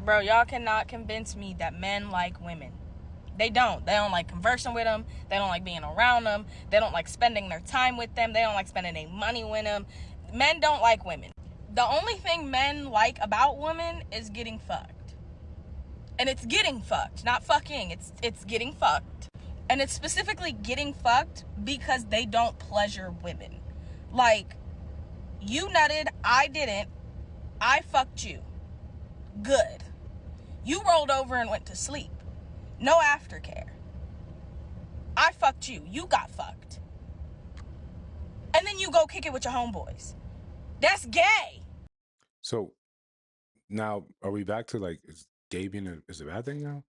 Bro, y'all cannot convince me that men like women. They don't. They don't like conversing with them. They don't like being around them. They don't like spending their time with them. They don't like spending their money with them. Men don't like women. The only thing men like about women is getting fucked. And it's getting fucked, not fucking. It's getting fucked. And it's specifically getting fucked because they don't pleasure women. Like, you nutted, I didn't. I fucked you. Good. You rolled over and went to sleep. No aftercare. I fucked you. You got fucked. And then you go kick it with your homeboys. That's gay. So now, are we back to like, is gay being is a bad thing now?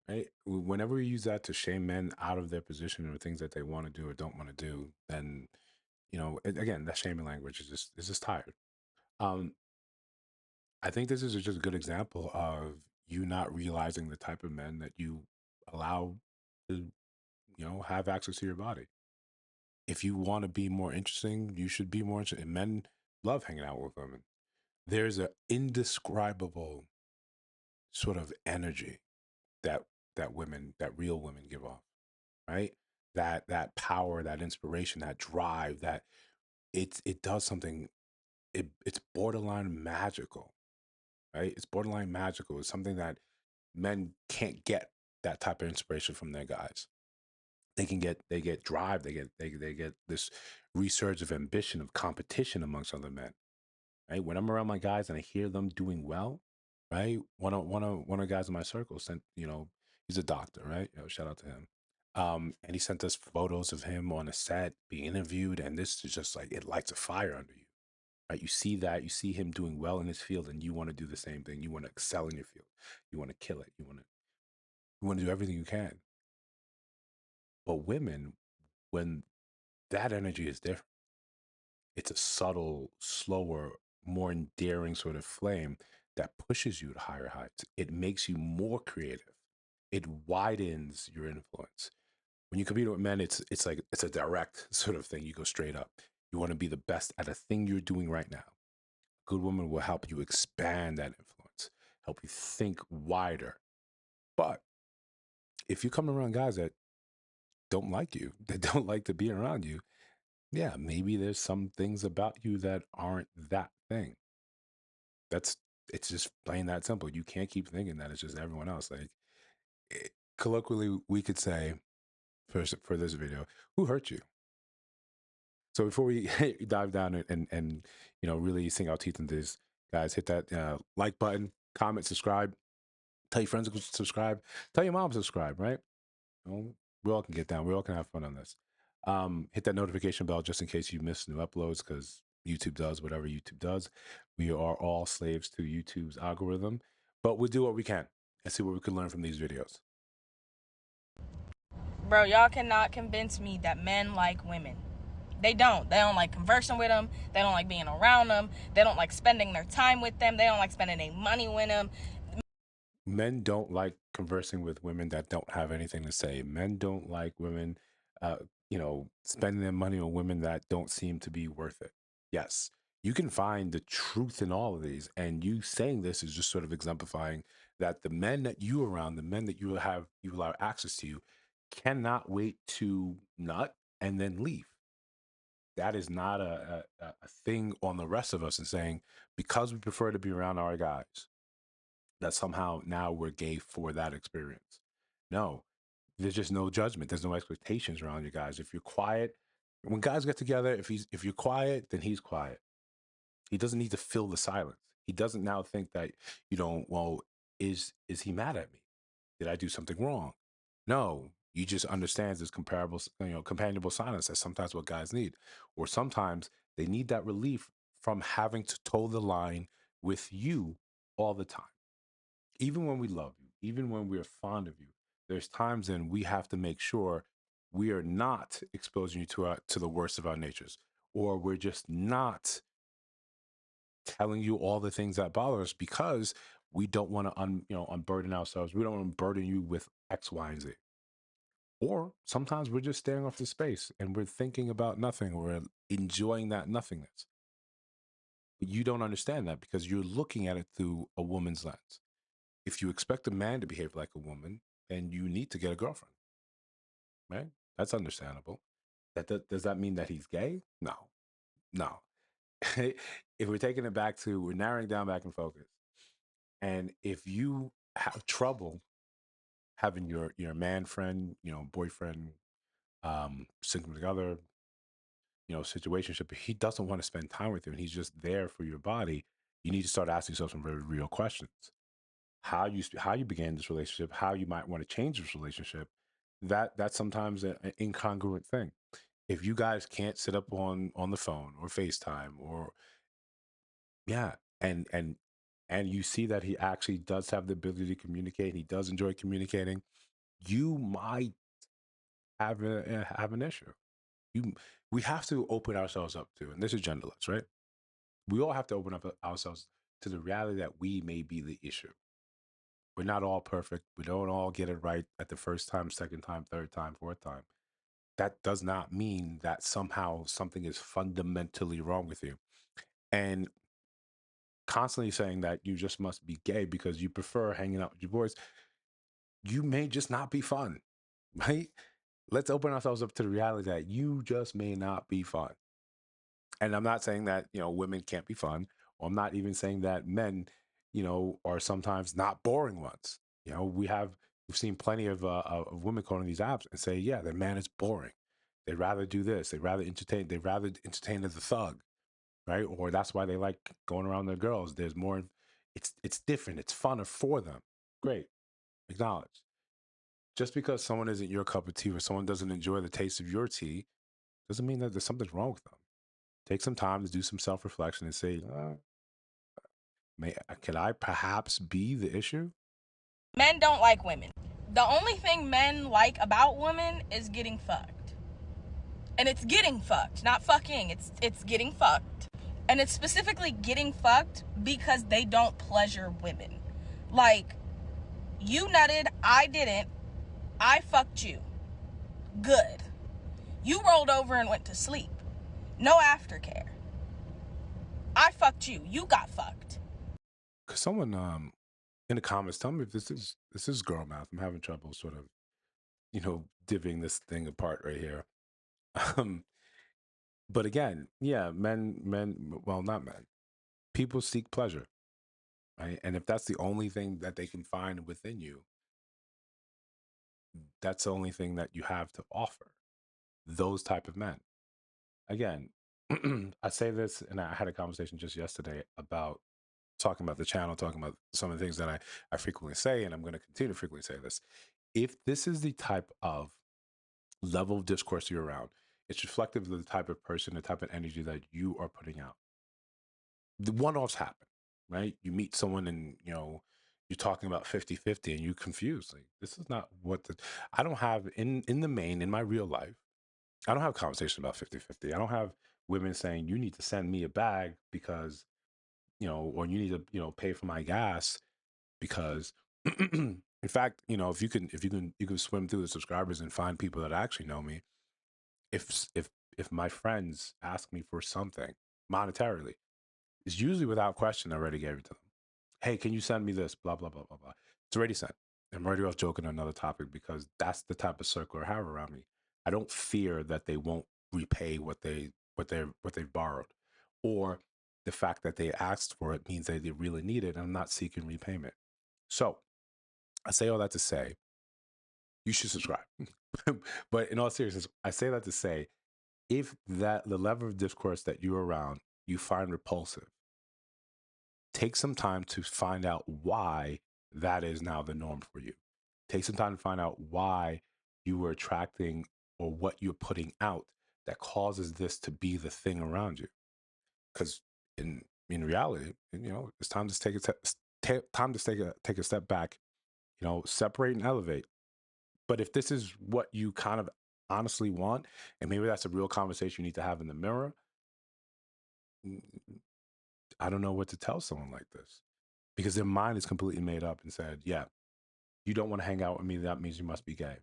Right? Whenever we use that to shame men out of their position or things that they want to do or don't want to do, then again, that shaming language is just tired. Um, I think this is just a good example of you not realizing the type of men that you allow to, have access to your body. If you want to be more interesting, you should be more interesting. Men love hanging out with women. There's an indescribable sort of energy that that real women give off, right? That power, that inspiration, that drive, that it does something. It's borderline magical, right? It's borderline magical. It's something that men can't get that type of inspiration from their guys. They get drive, they get this resurge of ambition, of competition amongst other men, right? When I'm around my guys and I hear them doing well, right? One of the guys in my circle sent, he's a doctor, right? Shout out to him. And he sent us photos of him on a set being interviewed, and this is just like it lights a fire under you. Right? You see that, you see him doing well in his field, and you want to do the same thing. You want to excel in your field. You want to kill it. You want to do everything you can. But women, when that energy is different, it's a subtle, slower, more endearing sort of flame that pushes you to higher heights. It makes you more creative. It widens your influence. When you compete with men, it's like it's a direct sort of thing. You go straight up. You want to be the best at a thing you're doing right now. Good woman will help you expand that influence, help you think wider. But if you come around guys that don't like you, that don't like to be around you, yeah, maybe there's some things about you that aren't that thing. That's it's just plain that simple. You can't keep thinking that it's just everyone else. Like colloquially, we could say for this video, who hurt you? So before we dive down and really sink our teeth into this, guys, hit that like button, comment, subscribe. Tell your friends to subscribe. Tell your mom to subscribe, right? We all can get down. We all can have fun on this. Hit that notification bell just in case you miss new uploads because YouTube does whatever YouTube does. We are all slaves to YouTube's algorithm, but we'll do what we can and see what we can learn from these videos. Bro, y'all cannot convince me that men like women. They don't. They don't like conversing with them. They don't like being around them. They don't like spending their time with them. They don't like spending their money with them. Men don't like conversing with women that don't have anything to say. Men don't like women, spending their money on women that don't seem to be worth it. Yes, you can find the truth in all of these. And you saying this is just sort of exemplifying that the men that you around, the men that you allow access to, cannot wait to nut and then leave. That is not a thing on the rest of us and saying, because we prefer to be around our guys, that somehow now we're gay for that experience. No, there's just no judgment. There's no expectations around you guys. If you're quiet, when guys get together, if you're quiet, then he's quiet. He doesn't need to fill the silence. He doesn't now think that well, is he mad at me? Did I do something wrong? No, you just understands this companionable silence. That's sometimes what guys need, or sometimes they need that relief from having to toe the line with you all the time. Even when we love you, even when we're fond of you, there's times when we have to make sure we are not exposing you to the worst of our natures, or we're just not telling you all the things that bother us because we don't want to unburden ourselves. We don't want to burden you with X, Y, and Z. Or sometimes we're just staring off the space and we're thinking about nothing. We're enjoying that nothingness. But you don't understand that because you're looking at it through a woman's lens. if you expect a man to behave like a woman, then you need to get a girlfriend, right? That's understandable. Does that mean that he's gay? No, no. If we're taking it back to, we're narrowing down back in focus, and if you have trouble having your man friend, boyfriend, significant other, situationship, if he doesn't want to spend time with you and he's just there for your body, you need to start asking yourself some very real questions. How you began this relationship, how you might want to change this relationship. That's sometimes an incongruent thing. If you guys can't sit up on the phone or FaceTime or yeah, and you see that he actually does have the ability to communicate, he does enjoy communicating, you might have an issue. You We have to open ourselves up to, and this is genderless, right? We all have to open up ourselves to the reality that we may be the issue. We're not all perfect. We don't all get it right at the first time, second time, third time, fourth time. That does not mean that somehow something is fundamentally wrong with you. And constantly saying that you just must be gay because you prefer hanging out with your boys, you may just not be fun, right? Let's open ourselves up to the reality that you just may not be fun. And I'm not saying that, women can't be fun, or I'm not even saying that men, are sometimes not boring ones. We've seen plenty of women calling these apps and say, yeah, their man is boring. They'd rather do this. They'd rather entertain as a thug, right? Or that's why they like going around their girls. There's more, it's different. It's funner for them. Great. Acknowledge. Just because someone isn't your cup of tea or someone doesn't enjoy the taste of your tea doesn't mean that there's something wrong with them. Take some time to do some self-reflection and say, could I perhaps be the issue? Men don't like women. The only thing men like about women is getting fucked. And it's getting fucked, not fucking. It's getting fucked. And it's specifically getting fucked because they don't pleasure women. Like, you nutted, I didn't. I fucked you. Good. You rolled over and went to sleep. No aftercare. I fucked you. You got fucked. Cause someone in the comments, tell me if this is girl math. I'm having trouble sort of, divvying this thing apart right here. Um, but again, yeah, well, not men. People seek pleasure, right? And if that's the only thing that they can find within you, that's the only thing that you have to offer. Those type of men. Again, I say this, and I had a conversation just yesterday about talking about the channel, talking about some of the things that I frequently say, and I'm going to continue to frequently say this. If this is the type of level of discourse you're around, it's reflective of the type of person, the type of energy that you are putting out. The one-offs happen, right? You meet someone and, you're talking about 50-50 and you're confused. Like, this is not what I don't have in the main, in my real life, I don't have conversations about 50-50. I don't have women saying, you need to send me a bag because, or you need to, pay for my gas because in fact, if you can swim through the subscribers and find people that actually know me, if my friends ask me for something monetarily, it's usually without question I already gave it to them. Hey, can you send me this? Blah blah blah blah blah. It's already sent. I'm already off joking on another topic because that's the type of circle I have around me. I don't fear that they won't repay what they've borrowed, or the fact that they asked for it means that they really need it. And I'm not seeking repayment. So I say all that to say you should subscribe. But in all seriousness, I say that to say if that the level of discourse that you're around you find repulsive, take some time to find out why that is now the norm for you. Take some time to find out why you were attracting or what you're putting out that causes this to be the thing around you. Because in reality, it's time to take a step back. Separate and elevate. But if this is what you kind of honestly want, and maybe that's a real conversation you need to have in the mirror, I don't know what to tell someone like this because their mind is completely made up and said, yeah, you don't want to hang out with me. That means you must be gay.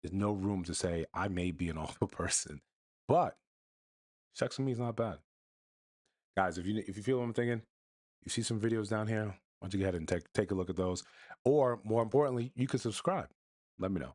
There's no room to say, I may be an awful person, but sex with me is not bad. Guys, if you feel what I'm thinking, you see some videos down here Why don't you go ahead and take a look at those? Or more importantly, you can subscribe. Let me know.